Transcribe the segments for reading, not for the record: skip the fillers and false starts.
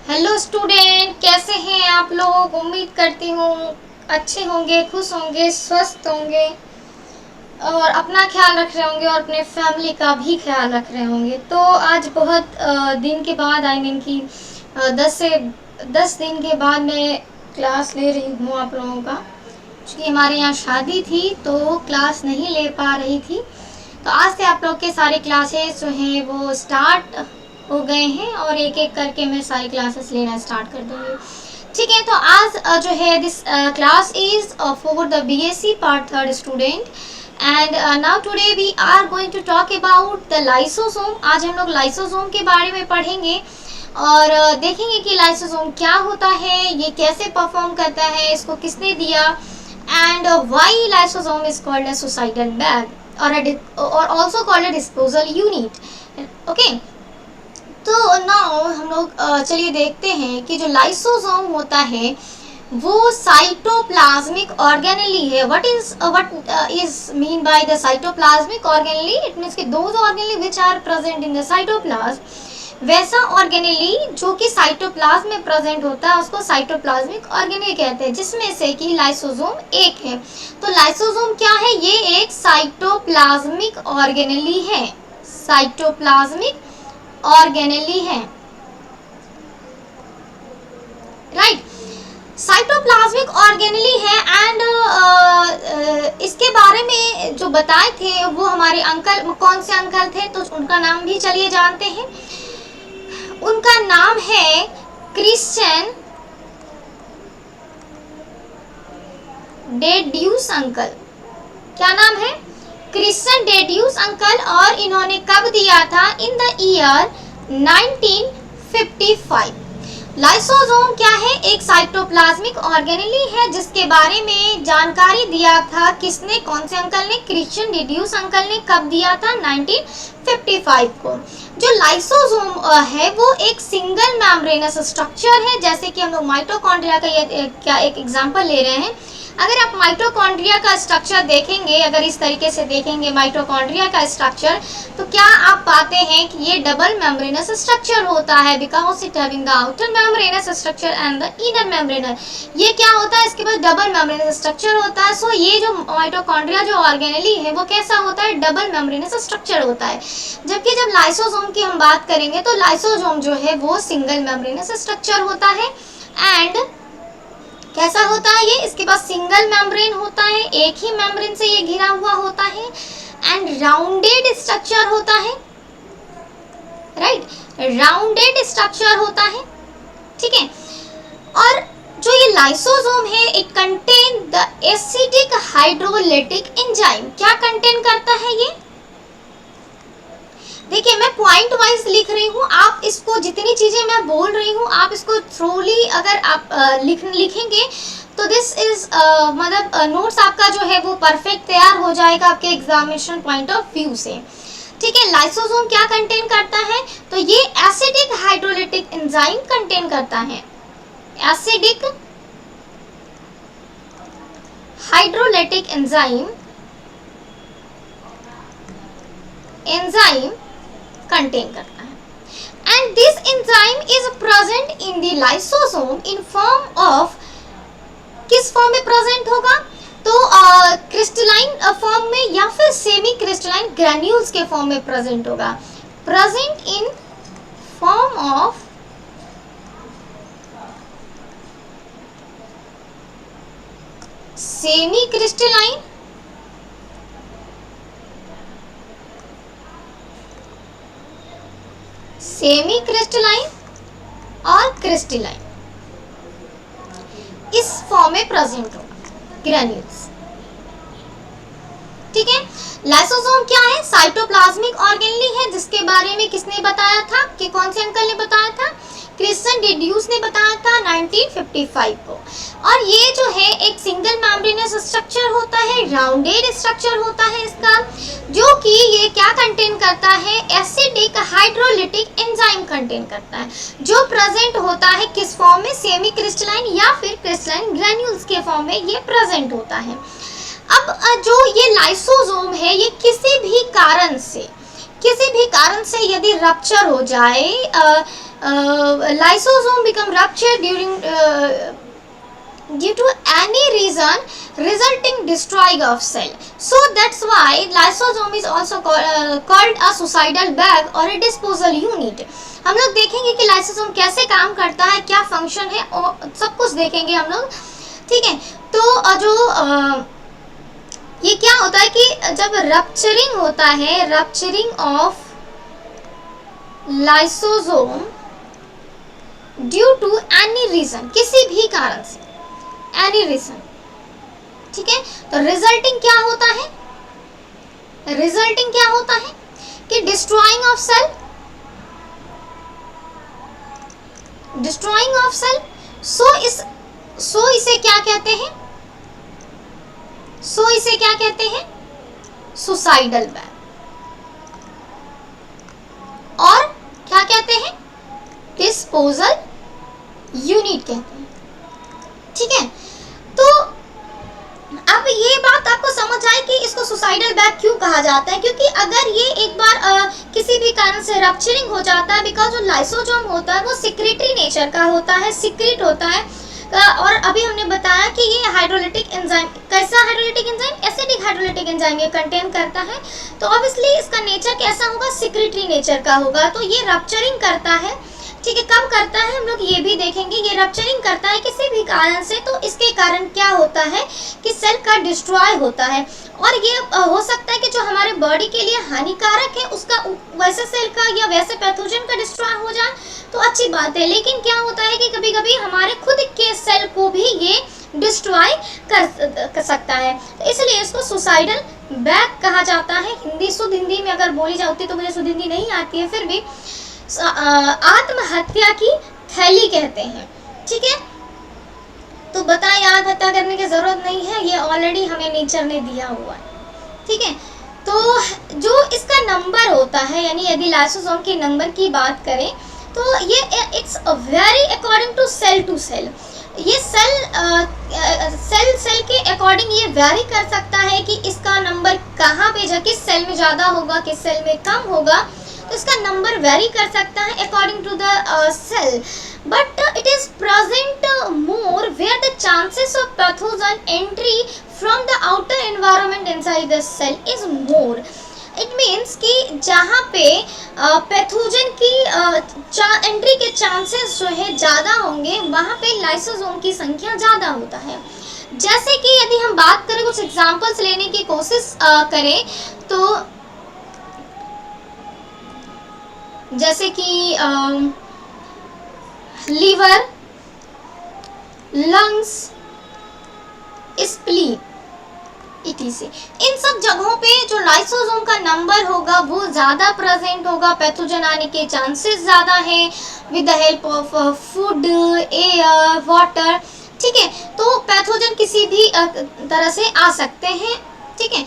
Hello student, कैसे हैं आप लोग। उम्मीद करती हूँ अच्छे होंगे, खुश होंगे, स्वस्थ होंगे और अपना ख्याल रख रहे होंगे और अपने फैमिली का भी ख्याल रख रहे होंगे। तो आज बहुत दिन के बाद आई मीन कि 10 दिन के बाद मैं क्लास ले रही हूँ आप लोगों का, क्योंकि हमारे यहाँ शादी थी तो क्लास नहीं ले पा रही थी। तो आज से आप लोग के सारे क्लासेस जो हैं वो स्टार्ट हो गए हैं और एक एक करके मैं सारी क्लासेस लेना स्टार्ट कर दूँगी। ठीक है, तो आज जो है this class is for the BSc part 3 student and now today we are going to talk about the lysosome. आज हम लोग लाइसोसोम के बारे में पढ़ेंगे और देखेंगे कि लाइसोसोम क्या होता है, ये कैसे परफॉर्म करता है, इसको किसने दिया and why lysosome is called a suicidal bag or also called a disposal unit. Okay, तो नाउ हम लोग चलिए देखते हैं कि जो लाइसोसोम होता है वो साइटोप्लाज्मिक ऑर्गेनेली है। What is mean by the cytoplasmic organelle? It means कि those organelle which are present in the cytoplasm. वैसा ऑर्गेनेली जो कि साइटोप्लाज्म में प्रेजेंट होता है उसको साइटोप्लाज्मिक ऑर्गेनेली कहते हैं, जिसमें से कि लाइसोसोम एक है। तो लाइसोसोम क्या है? ये एक साइटोप्लाज्मिक ऑर्गेनेली है, साइटोप्लाज्मिक ऑर्गेनेली है, राइट। साइटोप्लाज्मिक ऑर्गेनेली है एंड इसके बारे में जो बताए थे वो हमारे अंकल, कौन से अंकल थे तो उनका नाम भी चलिए जानते हैं। उनका नाम है क्रिश्चियन डेड्यूस अंकल। क्या नाम है? Christian deduce uncle. और इन्होंने कब दिया था? In the year 1955। लाइसोसोम क्या है? एक साइटोप्लाज्मिक ऑर्गेनेली है जिसके बारे में जानकारी दिया था किसने? कौन से अंकल ने? क्रिश्चियन डेड्यूस अंकल ने। कब दिया था? 1955 को। जो लाइसोसोम है वो एक सिंगल मेम्ब्रेनस स्ट्रक्चर है, जैसे कि हम लोग माइटोकॉन्ड्रिया का ये क्या एक एग्जांपल ले रहे हैं। अगर आप माइटोकॉन्ड्रिया का स्ट्रक्चर देखेंगे, अगर इस तरीके से देखेंगे माइटोकॉन्ड्रिया का स्ट्रक्चर, तो क्या आप पाते हैं कि ये डबल मेम्ब्रेनस स्ट्रक्चर होता है, because it having the outer membranous structure and the inner membranes. ये क्या होता है? इसके पास डबल मेम्ब्रेनस स्ट्रक्चर होता है। सो ये जो माइटोकॉन्ड्रिया जो ऑर्गेनेली है वो कैसा होता है? डबल मेम्ब्रेनस स्ट्रक्चर होता है। जबकि जब लाइसोसोम की हम बात करेंगे तो लाइसोसोम जो है वो सिंगल मेम्ब्रेनस स्ट्रक्चर होता है। एंड कैसा होता है ये? इसके पास सिंगल मेम्ब्रेन होता है, एक ही मेम्ब्रेन से ये घिरा हुआ होता है एंड राउंडेड स्ट्रक्चर होता है, राइट। राउंडेड स्ट्रक्चर होता है, ठीक है। और जो ये लाइसोसोम है it contain the acidic hydrolytic enzyme. क्या कंटेन करता है ये? देखिए, मैं पॉइंट वाइज लिख रही हूँ, आप इसको जितनी चीजें मैं बोल रही हूँ आप इसको थ्रोली अगर आप लिखेंगे तो दिस इज मतलब नोट्स आपका जो है वो परफेक्ट तैयार हो जाएगा आपके एग्जामिनेशन पॉइंट ऑफ व्यू से, ठीक है। लाइसोसोम क्या कंटेन करता है? तो ये एसिडिक हाइड्रोलाइटिक एंजाइम कंटेन करता है। एसिडिक हाइड्रोलाइटिक एंजाइम कंटेन करता है and this enzyme is present in the lysosome in form of, किस फॉर्म में प्रेजेंट होगा? तो क्रिस्टलाइन फॉर्म में या फिर सेमी क्रिस्टलाइन ग्रैन्यूल्स के फॉर्म में प्रेजेंट होगा। Present in form of semi crystalline semi crystalline और क्रिस्टलाइन, इस फॉर्म में प्रेजेंट होगा ग्रैन्यूल्स, ठीक है। लाइसोसोम क्या है? साइटोप्लाज्मिक ऑर्गेनेली है, जिसके बारे में किसने बताया था? कि कौन से अंकल ने बताया था? क्रिश्चियन डेड्यूस ने बताया था 1955 को। और ये जो है एक सिंगल मेम्ब्रेनस स्ट्रक्चर होता है, राउंडेड स्ट्रक्चर होता है इसका, जो कि ये क्या कंटेन करता है? एसिडिक हाइड्रोलाइटिक एंजाइम कंटेन करता है, जो प्रेजेंट होता है किस फॉर्म में? सेमी क्रिस्टलाइन या फिर क्रिस्टलाइन ग्रैन्यूल्स के फॉर्म में ये प्रेजेंट होता है। अब जो ये लाइसोसोम है ये किसी भी कारण से किसी भी कारण से यदि रप्चर हो जाए, lysosome become rupture during due to any reason resulting destroying of cell, so that's why lysosome is also called a suicidal bag or a disposal unit. हम लोग देखेंगे कि लाइसोसोम कैसे काम करता है, क्या फंक्शन है, और सब कुछ देखेंगे हम लोग, ठीक है। तो जो ये क्या होता है कि जब रप्चरिंग होता है, rupturing of lysosome due to any reason, किसी भी कारण से, एनी रीजन, ठीक है। तो रिजल्टिंग क्या होता है, रिजल्टिंग क्या होता है कि destroying of cell, destroying of cell, so इसे क्या कहते हैं, सो इसे क्या कहते हैं, सुसाइडल बैग, और क्या कहते हैं, डिस्पोजल यूनिट कहते हैं, ठीक है। तो अब ये बात आपको समझ आए कि इसको सुसाइडल बैग क्यों कहा जाता है, क्योंकि अगर ये एक बार किसी भी कारण से रप्चरिंग हो जाता है, बिकॉज जो लाइसोसोम होता है वो सिक्रेटरी नेचर का होता है, सीक्रेट होता है, और अभी हमने बताया कि ये हाइड्रोलिटिक एंजाइम, कैसा hydrolytic enzyme, acidic hydrolytic enzyme ये कंटेन करता है, तो ऑब्वियसली इसका नेचर कैसा होगा, सिक्रेटरी नेचर का होगा। तो ये रप्चरिंग करता है, ठीक है। कब करता है हम लोग ये भी देखेंगे, ये रप्चरिंग करता है किसी भी कारण से, तो इसके कारण क्या होता है कि सेल का डिस्ट्रॉय होता है, और ये हो सकता है कि जो हमारे बॉडी के लिए हानिकारक है उसका वैसे सेल का या वैसे पैथोजन का डिस्ट्रॉय हो जाए तो अच्छी बात है, लेकिन क्या होता है कि कभी कभी हमारे खुद के सेल को भी ये डिस्ट्रॉय कर सकता है, तो इसलिए इसको सुसाइडल बैग कहा जाता है। हिंदी, शुद्ध हिंदी में अगर बोली जाती तो मुझे शुद्ध हिंदी नहीं आती है, फिर भी आत्महत्या की थैली कहते हैं, ठीक है। तो बताएं, आत्महत्या करने की जरूरत नहीं है, ये ऑलरेडी हमें नेचर ने दिया हुआ है, ठीक है। तो जो इसका नंबर होता है, यानी यदि लाइसोसोम के नंबर की बात करें तो ये it's vary according to cell, ये सेल के अकॉर्डिंग ये वेरी कर सकता है कि इसका नंबर कहाँ पे, किस सेल में ज़्यादा होगा, किस सेल में कम होगा, तो इसका नंबर वेरी कर सकता है according to the cell, but it is present more where the chances of pathogen entry from the outer environment inside the cell is more. It means कि जहाँ पे पैथोजन की एंट्री के चांसेस जो है ज़्यादा होंगे, वहाँ पे लाइसोसोम की संख्या ज़्यादा होता है। जैसे कि यदि हम बात करें, कुछ एग्जांपल्स लेने की कोशिश करें, तो जैसे कि लीवर, लंग्स, स्प्लीन, इटीसी, इन सब जगहों पे जो लाइसोसोम का नंबर होगा वो ज़्यादा प्रेजेंट होगा, पैथोजन आने के चांसेस ज़्यादा हैं with the help of food, air, water, ठीक है। तो पैथोजन किसी भी तरह से आ सकते हैं, ठीक है।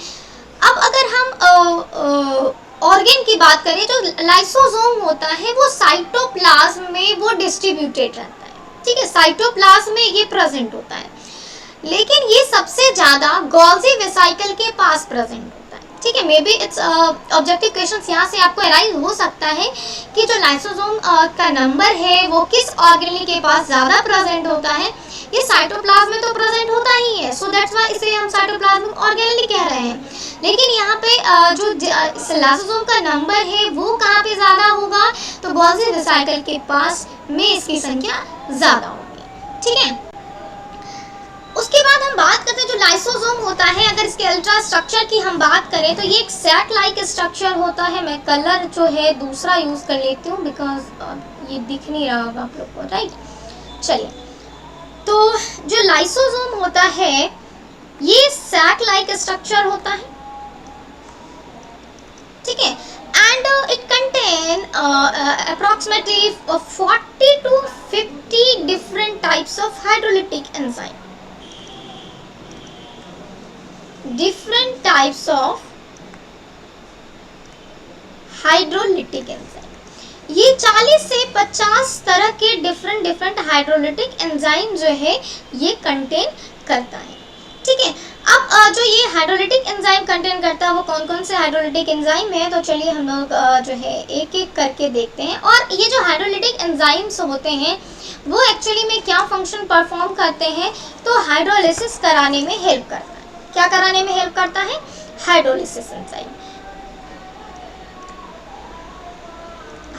अब अगर हम ऑर्गन की बात करें, जो लाइसोसोम होता है वो साइटोप्लाज्म में वो डिस्ट्रीब्यूटेड रहता है, ठीक है, साइटोप्लाज्म में ये प्रेजेंट होता है, लेकिन ये सबसे ज़्यादा गोल्जी वेसिकल के पास प्रेजेंट होता है, ठीक है। May be it's objective question यहाँ से आपको अराइज हो सकता है कि जो लाइसोसोम का नंबर है वो किस ऑर्गेनल के पास ज़्यादा प्रेजेंट होता है, ये साइटोप्लाज्म में तो प्रेजेंट होता ही है, सो दैट्स व्हाई इसे हम साइटोप्लाज्मिक ऑर्गेनेल कह रहे हैं। लेकिन यहाँ पे जो लाइसोसोम का नंबर है वो कहाँ पे ज़्यादा होगा, तो गोल्जी वेसिकल के पास में इसकी संख्या ज़्यादा होगी, ठीक है। उसके बाद हम बात करते हैं जो लाइसोसोम होता है, अगर इसके अल्ट्रा स्ट्रक्चर की हम बात करें तो ये एक सैक लाइक स्ट्रक्चर होता है। मैं कलर जो है दूसरा यूज़ कर लेती हूँ बिकॉज ये दिख नहीं रहा होगा आप लोग को, राइट। चलिए, तो जो लाइसोसोम होता है ये सैक लाइक स्ट्रक्चर होता है, ठीक है, and it contain approximately 40 to 50 different types of hydrolytic enzyme, different types of hydrolytic enzyme। ये 40 से 50 तरह के डिफरेंट हाइड्रोलिटिक एंजाइम जो है ये कंटेन करता है, ठीक है। अब जो ये हाइड्रोलिटिक एंजाइम कंटेन करता है वो कौन कौन से हाइड्रोलिटिक एंजाइम है, तो चलिए हम लोग जो है एक एक करके देखते हैं। और ये जो हाइड्रोलिटिक एंजाइम्स होते हैं वो एक्चुअली में क्या फंक्शन परफॉर्म करते हैं, तो हाइड्रोलिसिस कराने में हेल्प करता है। क्या कराने में हेल्प करता है? Hydrolysis enzyme.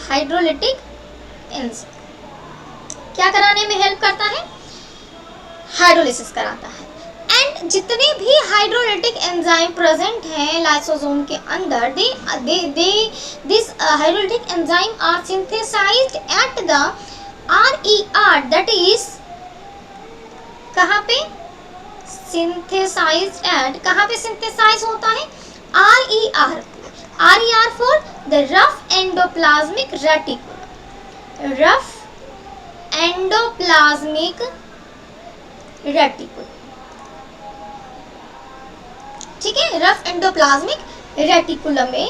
हाइड्रोलिटिक एंजाइम क्या कराने में हेल्प करता है? हाइड्रोलिसिस कराता है। एंड जितने भी हाइड्रोलिटिक एंजाइम प्रेजेंट हैं लाइसोसोम के अंदर, this hydrolytic enzyme are synthesized at the RER, that is कहाँ पे सिंथेसाइज्ड एट, कहाँ पे सिंथेसाइज होता है? RER for the rough endoplasmic reticulum, rough endoplasmic reticulum, ठीक है। रफ एंडोप्लाज्मिक रेटिकुलम में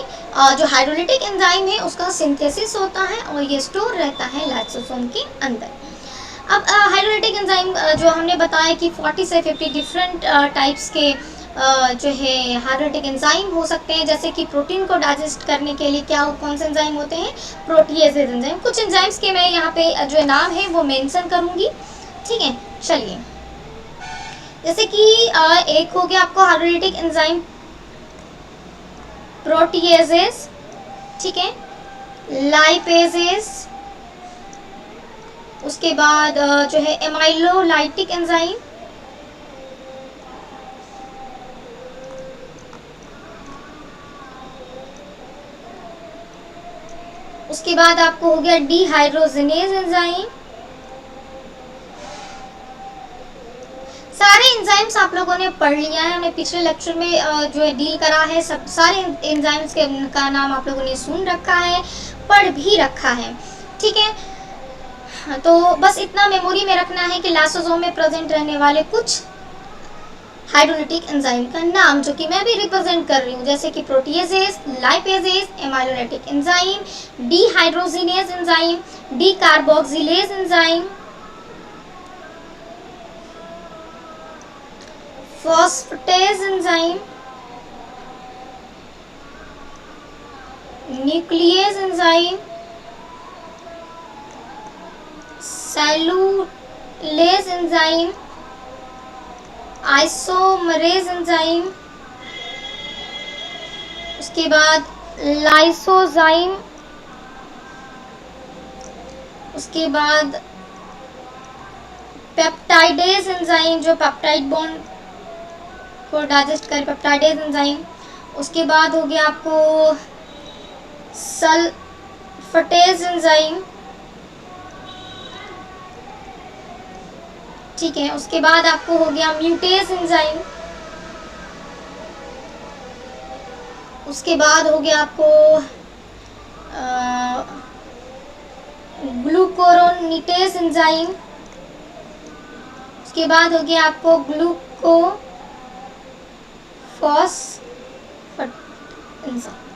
जो हाइड्रोलिटिक एंजाइम है उसका सिंथेसिस होता है और ये स्टोर रहता है लाइसोसोम के अंदर। अब हाइड्रोलिटिक एंजाइम जो हमने बताया कि 40 से 50 डिफरेंट टाइप्स के जो है हाइड्रोलिटिक एंजाइम हो सकते हैं, जैसे कि प्रोटीन को डाइजेस्ट करने के लिए क्या कौन से एंजाइम होते हैं? Proteases enzyme. कुछ एंजाइम्स के मैं यहाँ पे जो नाम है वो मेंशन करूँगी, ठीक है। चलिए, जैसे कि एक हो गया आपको हाइड्रोलिटिक एंजाइम प्रोटीएजेस, ठीक है, लाइपेजेस, उसके बाद जो है एमाइलोलाइटिक एंजाइम, उसके बाद आपको हो गया डिहाइड्रोजिनेज एंजाइम। सारे एंजाइम्स आप लोगों ने पढ़ लिया है, हमने पिछले लेक्चर में जो है डील करा है। सब सारे एंजाइम्स के का नाम आप लोगों ने सुन रखा है, पढ़ भी रखा है, ठीक है। तो बस इतना मेमोरी में रखना है कि लाइसोसोम में प्रेजेंट रहने वाले कुछ हाइड्रोलिटिक एंजाइम का नाम, जो कि मैं भी रिप्रेजेंट कर रही हूँ, जैसे कि proteases, lipases, एमाइलोलाइटिक enzyme, dehydrogenase enzyme, decarboxylase enzyme, phosphatase enzyme, nuclease enzyme, cellulase enzyme, isomerase enzyme, उसके बाद लाइसोजाइम, उसके बाद पेप्टाइडेज एंजाइम जो पेप्टाइड बॉन्ड को डाइजेस्ट कर, पेप्टाइडेज एंजाइम। उसके बाद हो गया आपको सल्फेटेज एंजाइम, ठीक है। उसके बाद आपको हो गया म्यूटेज एंजाइम, उसके बाद हो गया आपको ग्लूकोरोनीटेज एंजाइम, उसके बाद हो गया आपको ग्लूकोफॉस्फेट एंजाइम।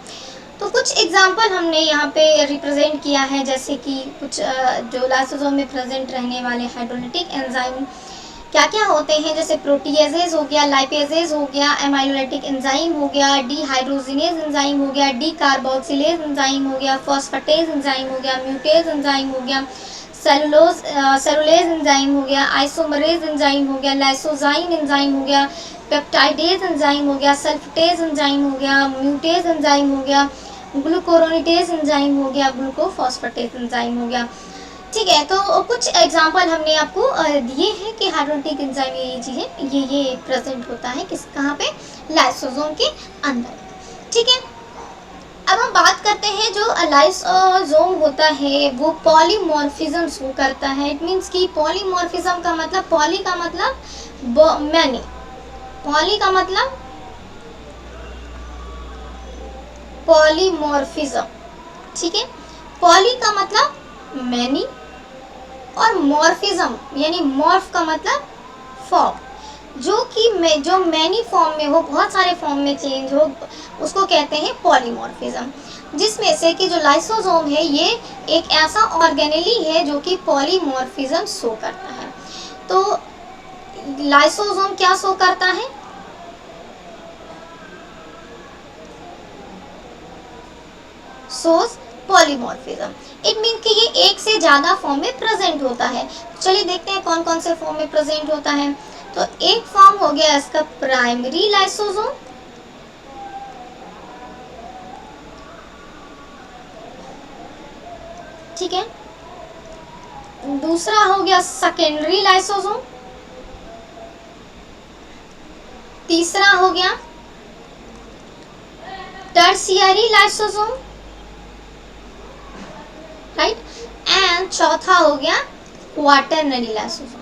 तो कुछ एग्जाम्पल हमने यहाँ पे रिप्रेजेंट किया है, जैसे कि कुछ जो लाइसोसोम में प्रेजेंट रहने वाले हाइड्रोलिटिक एंजाइम क्या क्या होते हैं, जैसे प्रोटीएजेज हो गया, लाइपेजेज हो गया, एमाइलोलाइटिक एंजाइम हो गया, डिहाइड्रोजिनेज एंजाइम हो गया, डीकार्बोक्सिलेज एंजाइम हो गया, फॉस्फेटेज एंजाइम हो गया, म्यूटेज एंजाइम हो गया, सेलुलेज एंजाइम हो गया, आइसोमरेज एंजाइम हो गया, लाइसोजाइम एंजाइम हो गया, पेप्टाइडेज एंजाइम हो गया, सल्फेटेज एंजाइम हो गया, म्यूटेज एंजाइम हो गया, ग्लूकोरोनीटेज एंजाइम हो गया, ग्लूकोफॉस्फेटेज एंजाइम हो गया, ठीक है। तो कुछ एग्जांपल हमने आपको दिए हैं कि हाइड्रोलिटिक एंजाइम ये चीज़ें ये प्रेजेंट होता है किस कहाँ पे? लाइसोसोम के अंदर, ठीक है। अब हम बात करते हैं जो लाइसोसोम होता है वो पॉलीमॉर्फिज्म शो करता है। इट मीन्स कि पॉलीमॉर्फिज्म का मतलब, पॉली का मतलब मैनी, पॉली का मतलब पॉलीमॉर्फिज्म, ठीक है। पॉली का मतलब मैनी और मॉर्फिज्म यानी मॉर्फ का मतलब फॉर्म, जो मैनी फॉर्म में हो, बहुत सारे फॉर्म में चेंज हो, उसको कहते हैं पॉलीमॉर्फिज्म। जिसमें से कि जो लाइसोसोम है ये एक ऐसा ऑर्गेनेली है जो कि पॉलीमॉर्फिज्म शो करता है। तो लाइसोसोम क्या शो करता है? Shows polymorphism. इट मीन कि ये एक से ज्यादा फॉर्म में प्रेजेंट होता है। चलिए देखते हैं कौन कौन से फॉर्म में प्रेजेंट होता है। तो एक फॉर्म हो गया इसका प्राइमरी लाइसोसोम, ठीक है। दूसरा हो गया सेकेंडरी लाइसोसोम, तीसरा हो गया टर्शियरी लाइसोसोम, राइट, एंड चौथा हो गया क्वाटरनरी लाइसोसोम।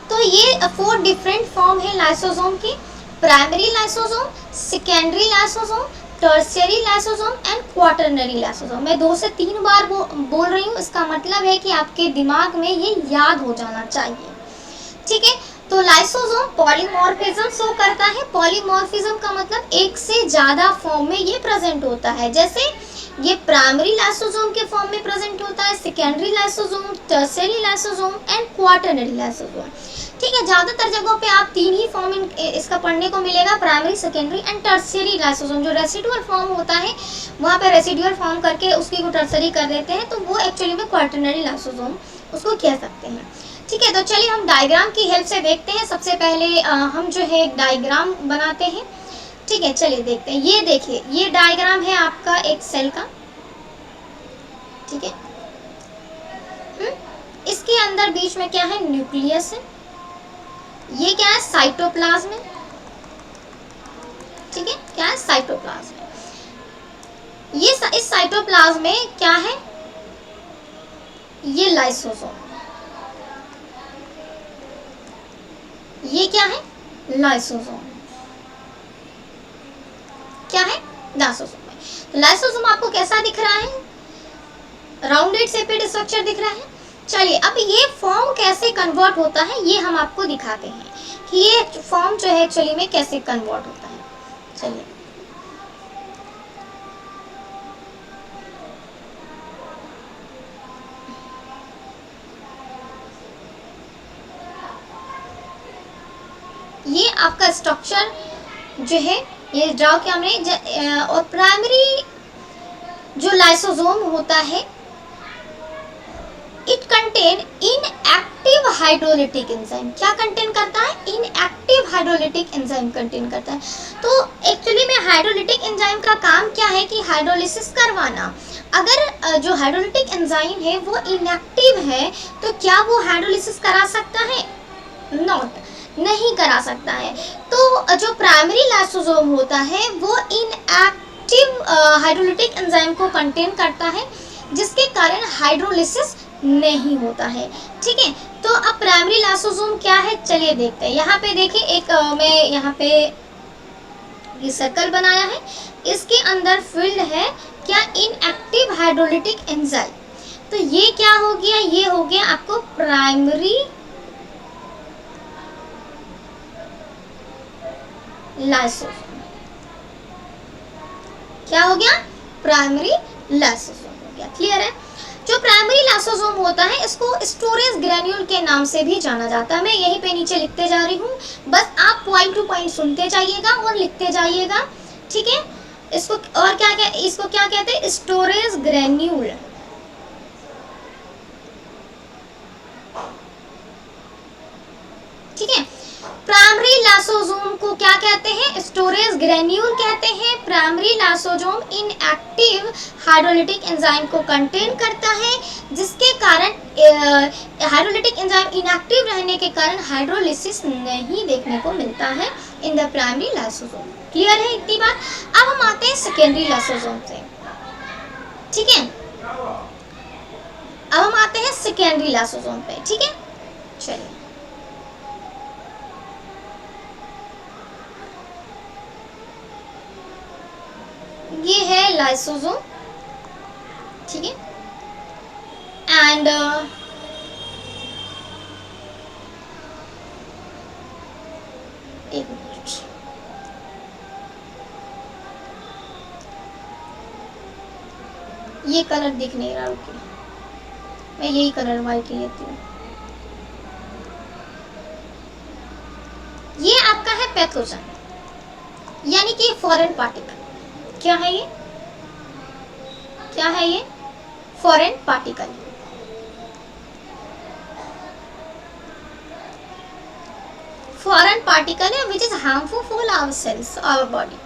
तो ये 4 डिफरेंट फॉर्म है लाइसोसोम की। Primary lysosome, secondary lysosome, tertiary lysosome and quaternary lysosome. मैं 2 से 3 बार बोल रही हूँ, इसका मतलब है कि आपके दिमाग में ये याद हो जाना चाहिए, ठीक है। तो लाइसोसोम पॉलीमॉर्फिज्म शो करता है। पॉलीमॉर्फिज्म का मतलब एक से ज्यादा फॉर्म में ये प्रेजेंट होता है। जैसे ये प्राइमरी लाइसोसोम के फॉर्म में प्रेजेंट होता है, secondary lysosome, tertiary lysosome and quaternary lysosome, ठीक है। ज्यादातर जगहों पे आप 3 ही फॉर्म इसका पढ़ने को मिलेगा, primary, secondary and tertiary lysosome. जो रेसिडुअल फॉर्म होता है वहाँ पे रेसिडुअल फॉर्म करके उसकी को टर्शियरी कर देते हैं, तो वो एक्चुअली में क्वाटरनरी लाइसोसोम उसको कह सकते हैं, ठीक है। तो चलिए हम डायग्राम की हेल्प से देखते हैं। सबसे पहले हम जो है एक डायग्राम बनाते हैं, ठीक है। चलिए देखते हैं। ये देखिए, ये डायग्राम है आपका एक सेल का, ठीक है। इसके अंदर बीच में क्या है, न्यूक्लियस है। ये क्या है, साइटोप्लाज्म है, ठीक है। क्या है, साइटोप्लाज्म है। ये इस साइटोप्लाज्म में क्या है, ये लाइसोसोम। ये क्या है, लाइसोसोम। क्या है, लाइसोसोम है। तो लाइसोसोम आपको कैसा दिख रहा है, राउंडेड शेपेड स्ट्रक्चर दिख रहा है। चलिए अब ये फॉर्म कैसे कन्वर्ट होता है ये हम आपको दिखाते हैं कि ये फॉर्म जो है एक्चुअली में कैसे कन्वर्ट होता है। चलिए ये आपका स्ट्रक्चर जो है ये ड्रॉ किया हमने। और प्राइमरी जो लाइसोसोम होता है, it contain inactive hydrolytic enzyme. क्या कंटेन करता है, इनएक्टिव हाइड्रोलिटिक एंजाइम कंटेन करता है। तो एक्चुअली में हाइड्रोलिटिक एंजाइम का काम क्या है कि हाइड्रोलिसिस करवाना। अगर जो हाइड्रोलिटिक एंजाइम है वो इनएक्टिव है तो क्या वो हाइड्रोलिसिस करा सकता है, नॉट, नहीं करा सकता है। तो जो प्राइमरी लाइसोसोम होता है वो इनएक्टिव हाइड्रोलिटिक एंजाइम को कंटेन करता है, जिसके कारण हाइड्रोलिसिस नहीं होता है, ठीक है। तो अब प्राइमरी लाइसोसोम क्या है, चलिए देखते हैं। यहाँ पे देखिए एक मैं यहाँ पे ये सर्कल बनाया है, इसके अंदर फील्ड है क्या, इनएक्टिव हाइड्रोलिटिक एंजाइम। तो ये क्या हो गया, ये हो गया आपको प्राइमरी लाइसोसोम। क्या हो गया, प्राइमरी लाइसोसोम हो गया, क्लियर है। जो प्राइमरी लाइसोसोम होता है इसको स्टोरेज ग्रैन्यूल के नाम से भी जाना जाता है। मैं यहीं पे नीचे लिखते जा रही हूँ, बस आप पॉइंट टू पॉइंट सुनते जाइएगा और लिखते जाइएगा, ठीक है। इसको और इसको क्या कहते हैं, स्टोरेज ग्रैन्यूल, ठीक है। प्राइमरी लाइसोसोम को क्या कहते हैं, स्टोरेज ग्रैन्यूल कहते हैं। Primary lysosome inactive hydrolytic enzyme को कंटेन करता है, जिसके कारण हाइड्रोलिटिक एंजाइम इनएक्टिव रहने के कारण हाइड्रोलिसिस नहीं देखने को मिलता है in the primary lysosome. Clear है इतनी बात। अब हम आते हैं सेकेंडरी लाइसोसोम से, ठीक है। अब हम आते हैं सेकेंडरी लाइसोसोम पे, ठीक है। चलिए ये है लाइसोसोम, ठीक है। एंड एक मिनट, ये कलर दिख नहीं रहा, रुकिए मैं यही कलर व्हाइट लेती हूँ। ये आपका है पैथोजन, यानी कि फॉरेन पार्टिकल। क्या है ये? क्या है ये? Foreign particle. फॉरेन पार्टिकल है which is harmful for our cells, our body.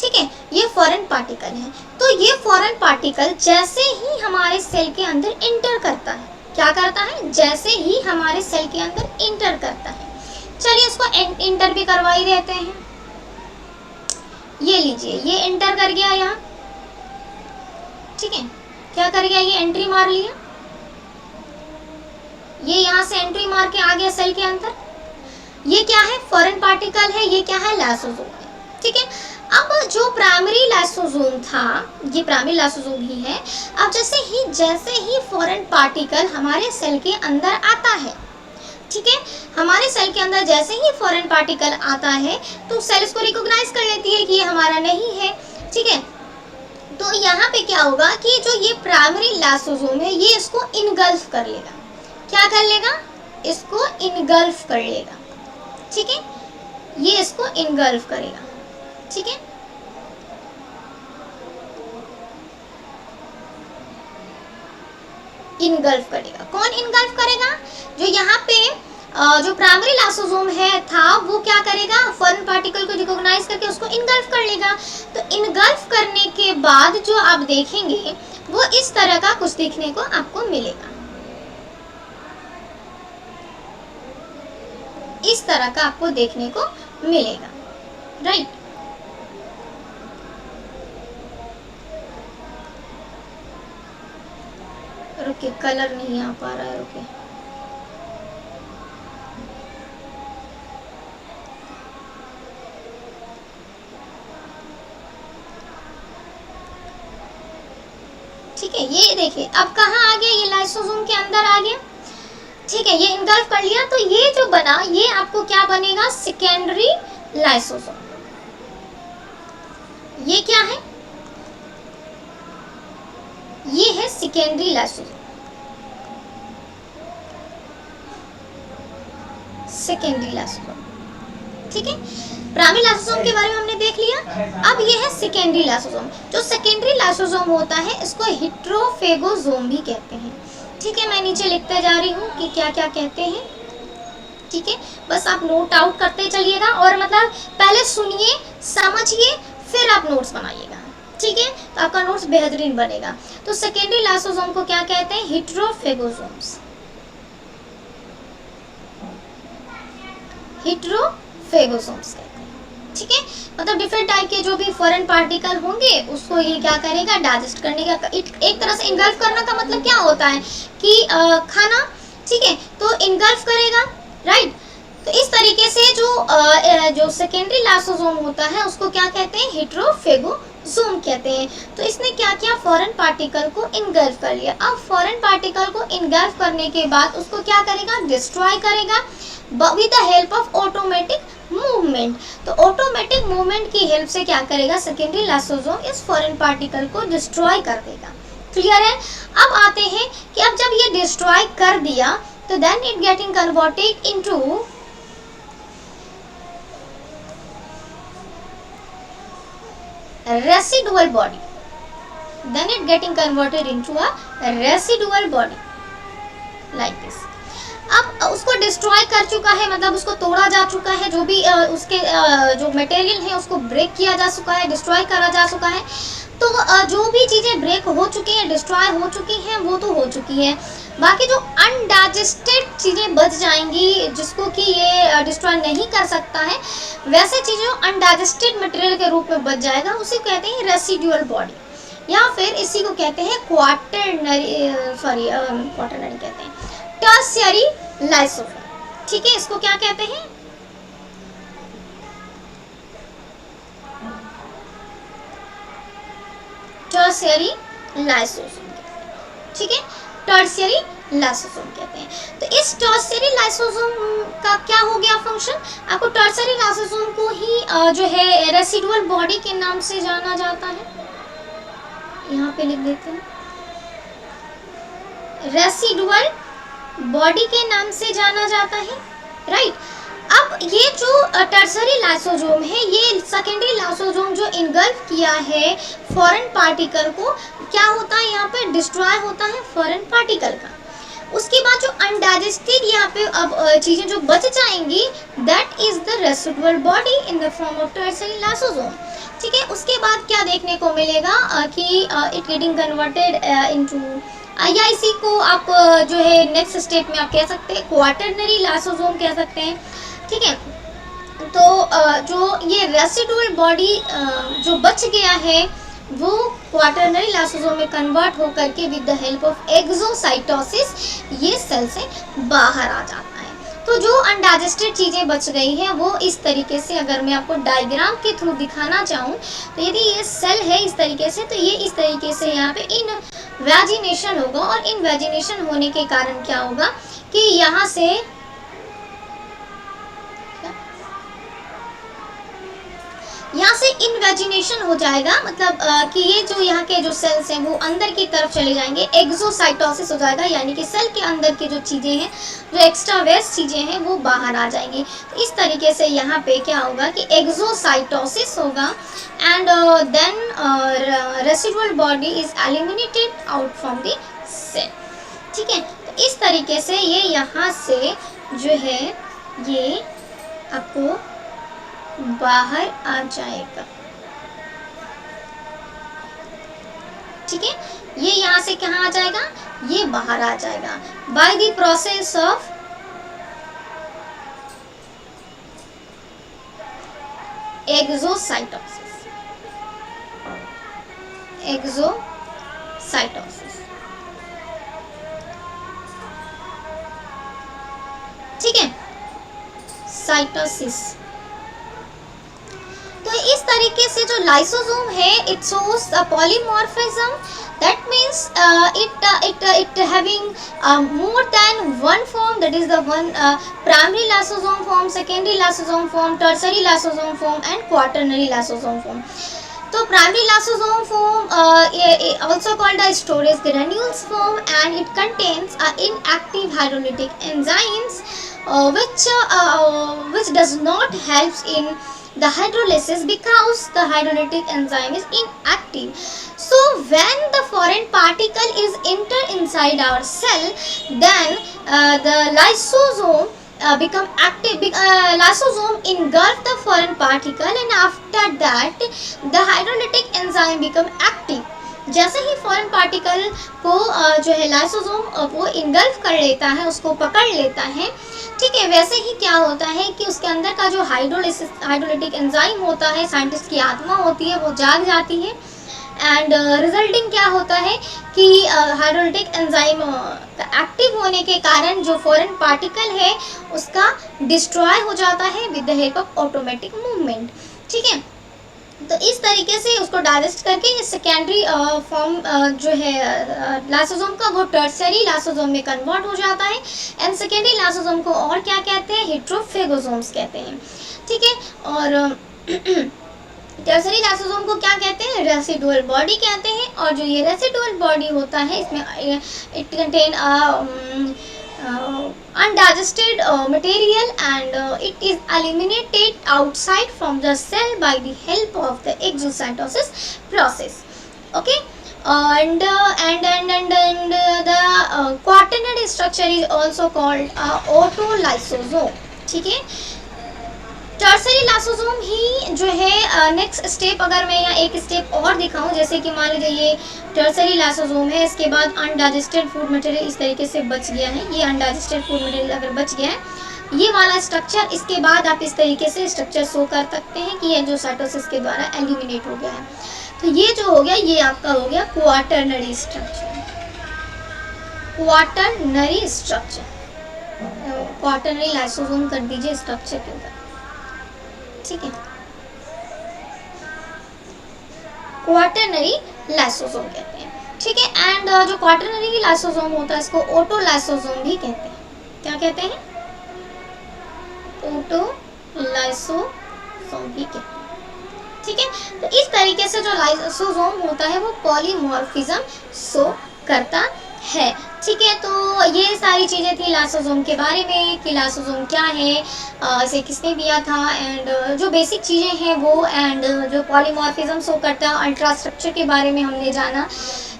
ठीक है, ये फॉरेन पार्टिकल है। तो ये फॉरेन पार्टिकल जैसे ही हमारे सेल के अंदर इंटर करता है, क्या करता है? जैसे ही हमारे सेल के अंदर इंटर करता है, चलिए इसको इंटर भी करवा ही देते हैं। ये लीजिए, ये इंटर कर गया यहाँ। ठीक है, क्या कर गया? ये एंट्री मार लिया, ये यहाँ से एंट्री मार के आ गया सेल के अंदर। ये क्या है? फॉरेन पार्टिकल है। ये क्या है? लाइसोसोम है। ठीक है, अब जो प्राइमरी लाइसोसोम था, ये प्राइमरी लाइसोसोम ही है। अब जैसे ही फॉरेन पार्टिकल हमारे सेल के अंदर आता है, ठीक है, हमारे सेल के अंदर जैसे ही फॉरेन पार्टिकल आता है तो सेल इसको रिकॉग्नाइज कर लेती है कि ये हमारा नहीं है। ठीक है, तो यहाँ पे क्या होगा कि जो ये प्राइमरी लाइसोसोम है ये इसको इनगल्फ कर लेगा। क्या कर लेगा? इसको इनगल्फ कर लेगा। ठीक है, ये इसको इनगल्फ करेगा। ठीक है, इनगल्फ करेगा। कौन इनगल्फ करेगा? जो यहाँ पे जो प्राइमरी लाइसोसोम है था वो क्या करेगा? फॉरेन पार्टिकल को रिकॉग्नाइज करके उसको इनगल्फ कर लेगा। तो इनगल्फ करने के बाद जो आप देखेंगे वो इस तरह का कुछ देखने को आपको मिलेगा। इस तरह का आपको देखने को मिलेगा, राइट। रुके, कलर नहीं आ पा रहा है, रुके। ठीक है, ये देखिए अब कहाँ आ गया? ये लाइसोसोम के अंदर आ गया। ठीक है, ये इनगल्फ कर लिया। तो ये जो बना, ये आपको क्या बनेगा? Secondary lysosome. ये क्या है? ये है सेकेंडरी लाइसोसोम। Secondary lysosome. ठीक है, प्राइमरी लाइसोसोम के बारे में हमने देख लिया। अब ये है सेकेंडरी लाइसोसोम। जो सेकेंडरी लाइसोसोम होता है इसको हेट्रोफेगोसोम भी कहते हैं। ठीक है, मैं नीचे लिखते जा रही हूँ कि क्या क्या कहते हैं। ठीक है, बस आप नोट आउट करते चलिएगा और मतलब पहले सुनिए, समझिए, फिर आप नोट्स बनाइएगा। ठीक है, तो आपका नोट्स बेहतरीन बनेगा। तो सेकेंडरी लाइसोसोम को क्या कहते हैं? हेट्रोफेगोसोम्स। हेट्रोफेगोसोम्स कहते हैं। ठीक है, मतलब डिफरेंट टाइप के जो भी फॉरेन पार्टिकल होंगे उसको ये क्या करेगा? डाइजेस्ट करने का। एक तरह से इनगल्फ करना का मतलब क्या होता है कि खाना। ठीक है, तो इनगल्फ करेगा, राइट। तो इस तरीके से जो सेकेंडरी लाइसोसोम होता है उसको क्या कहते हैं? हेट्रोफेगोसोम कहते हैं। तो इसने क्या किया? फॉरेन पार्टिकल को इनगल्फ कर लिया। अब फॉरेन पार्टिकल को इनगल्फ करने के बाद उसको क्या करेगा? डिस्ट्रॉय करेगा with the help of automatic movement. तो ऑटोमेटिक मूवमेंट की हेल्प से क्या करेगा? सेकेंडरी लाइसोसोम इस फॉरेन पार्टिकल को डिस्ट्रॉय कर देगा। क्लियर है? अब आते हैं कि अब जब ये डिस्ट्रॉय कर दिया तो then it getting converted into residual body. Then it getting converted into a residual body like this. अब उसको डिस्ट्रॉय कर चुका है, मतलब उसको तोड़ा जा चुका है, जो भी उसके जो मटेरियल है उसको ब्रेक किया जा चुका है, डिस्ट्रॉय करा जा चुका है। तो जो भी चीज़ें ब्रेक हो चुकी हैं, डिस्ट्रॉय हो चुकी हैं, वो तो हो चुकी है। बाकी जो अनडाइजेस्टेड चीज़ें बच जाएंगी जिसको कि ये डिस्ट्रॉय नहीं कर सकता है, वैसे चीज़ें अनडाइजेस्टेड मटेरियल के रूप में बच जाएगा, उसे कहते हैं रेसिडुअल बॉडी। या फिर इसी को कहते हैं क्वाटरनरी कहते हैं टर्शियरी लाइसोसोम। ठीक है, इसको क्या कहते हैं? Tertiary lysosome. ठीक है, टर्शियरी लाइसोसोम कहते हैं। तो इस टर्शियरी लाइसोसोम का क्या हो गया फंक्शन? आपको टर्शियरी लाइसोसोम को ही जो है रेसिडुअल बॉडी के नाम से जाना जाता है। यहाँ पे लिख देते हैं, रेसिडुअल बॉडी के नाम से जाना जाता है, राइट। अब ये जो टर्सरी लाइसोसोम है, ये सेकेंडरी लाइसोसोम जो इनगल्फ किया है फॉरेन पार्टिकल को, क्या होता है यहाँ पे, डिस्ट्रॉय होता है फॉरेन पार्टिकल का। उसके बाद जो अनडाइजेस्टेड यहाँ पे अब चीज़ें जो बच जाएंगी, that is the residual body in the form of tertiary lysosome. ठीक है, उसके बाद क्या देखने को मिलेगा कि इट गेटिंग कन्वर्टेड इनटू, या इसी को आप जो है नेक्स्ट स्टेप में आप कह सकते हैं क्वाटरनरी लाइसोसोम कह सकते हैं। ठीक है, तो जो ये रेसिडुअल बॉडी जो बच गया है वो क्वाटरनरी लाइसोसोम में कन्वर्ट होकर के with the help of exocytosis ये सेल से बाहर आ जाता है। तो जो अनडाइजेस्टेड चीज़ें बच गई हैं वो इस तरीके से, अगर मैं आपको डायग्राम के थ्रू दिखाना चाहूँ तो यदि ये सेल है इस तरीके से, तो ये इस तरीके से यहाँ पे इन वैजिनेशन होगा, और इन वैजिनेशन होने के कारण क्या होगा कि यहाँ से इन्वेजिनेशन हो जाएगा, मतलब कि ये जो यहाँ के जो सेल्स हैं वो अंदर की तरफ चले जाएंगे, एक्सोसाइटोसिस हो जाएगा, यानी कि सेल के अंदर की जो चीज़ें हैं, जो एक्स्ट्रा वेस्ट चीज़ें हैं वो बाहर आ जाएंगी। तो इस तरीके से यहाँ पे क्या होगा कि एक्सोसाइटोसिस होगा, and then residual body is eliminated out from the cell. ठीक है, तो इस तरीके से ये यहाँ से जो है ये आपको बाहर आ जाएगा। ठीक है, ये यहाँ से कहाँ आ जाएगा, ये बाहर आ जाएगा by the process of exocytosis. ठीक है, साइटोसिस। तो इस तरीके से जो लाइसोसोम है it shows a polymorphism, that means it having more than one form, that is the one primary lysosome form, secondary lysosome form, tertiary lysosome form and quaternary lysosome form. तो primary lysosome form also called a storage granules form, and it contains inactive hydrolytic enzymes which does not help in the hydrolysis because the hydrolytic enzyme is inactive. So when the foreign particle is enter inside our cell, then the lysosome become active. Lysosome engulf the foreign particle, and after that the hydrolytic enzyme become active. जैसे ही foreign particle को जो है lysosome वो engulf कर लेता है, उसको पकड़ लेता है, ठीक है, वैसे ही क्या होता है कि उसके अंदर का जो हाइड्रोलिटिक एंजाइम होता है, साइंटिस्ट की आत्मा होती है, वो जाग जाती है, एंड रिजल्टिंग क्या होता है कि हाइड्रोलिटिक एंजाइम एक्टिव होने के कारण जो फॉरेन पार्टिकल है उसका डिस्ट्रॉय हो जाता है with the help of automatic movement. ठीक है, तो इस तरीके से उसको डाइजेस्ट करके ये सेकेंडरी फॉर्म जो है लाइसोसोम का वो टर्सरी लाइसोसोम में कन्वर्ट हो जाता है, एंड सेकेंडरी लाइसोसोम को और क्या कहते हैं, हेट्रोफेगोसोम्स कहते हैं। ठीक है, और टर्सरी लाइसोसोम को क्या कहते हैं, रेसिडुअल बॉडी कहते हैं, और जो ये रेसिडुअल बॉडी होता है इसमें it contain undigested material, and it is eliminated outside from the cell by the help of the exocytosis process. Okay, and the quaternary structure is also called autolysosome. ठीक है, टर्सरी लाइसोसोम ही जो है next step, अगर मैं यहाँ एक step और दिखाऊं, जैसे कि मान लीजिए ये टर्सरी लाइसोसोम है, इसके बाद अनडाइजेस्टेड फूड मटेरियल इस तरीके से बच गया है, ये अनडाइजेस्टेड फूड मटेरियल अगर बच गया है ये वाला स्ट्रक्चर, इसके बाद आप इस तरीके से स्ट्रक्चर शो कर सकते हैं कि ये जो साइटोसिस के द्वारा एलिमिनेट हो गया है। तो ये जो हो गया ये आपका हो गया quaternary structure. Quaternary structure, quaternary lysosome कर दीजिए स्ट्रक्चर के ऊपर। ठीक है, क्वाटरनरी लाइसोसोम कहते हैं। ठीक है, एंड जो क्वाटरनरी लाइसोसोम होता है इसको ऑटोलाइसोसोम भी कहते हैं। क्या कहते हैं, ऑटोलाइसोसोम भी कहते हैं। ठीक है, तो इस तरीके से जो लाइसोसोम होता है वो पॉलीमॉर्फिज्म शो करता है। ठीक है, तो ये सारी चीज़ें थी लाइसोसोम के बारे में कि लाइसोसोम क्या है, इसे किसने दिया था, एंड जो बेसिक चीज़ें हैं वो, एंड जो पॉलीमॉर्फिज्म शो करता है अल्ट्रा स्ट्रक्चर के बारे में हमने जाना।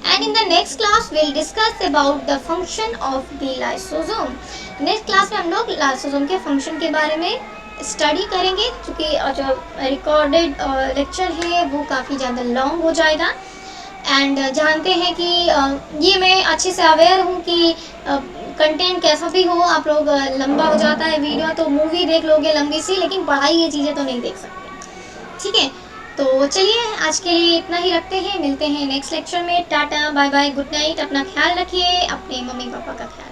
And in the next class will discuss about the function of the lysosome. Next class में हम लोग लाइसोसोम के फंक्शन के बारे में स्टडी करेंगे, क्योंकि जो रिकॉर्डेड लेक्चर है वो काफ़ी ज़्यादा लॉन्ग हो जाएगा। एंड जानते हैं कि ये मैं अच्छे से अवेयर हूँ कि कंटेंट कैसा भी हो, आप लोग लंबा हो जाता है वीडियो तो मूवी देख लोगे लंबी सी, लेकिन पढ़ाई ये चीज़ें तो नहीं देख सकते। ठीक है, तो चलिए आज के लिए इतना ही रखते हैं, मिलते हैं नेक्स्ट लेक्चर में। Tata bye bye, good night, अपना ख्याल रखिए, अपने मम्मी पापा का ख्याल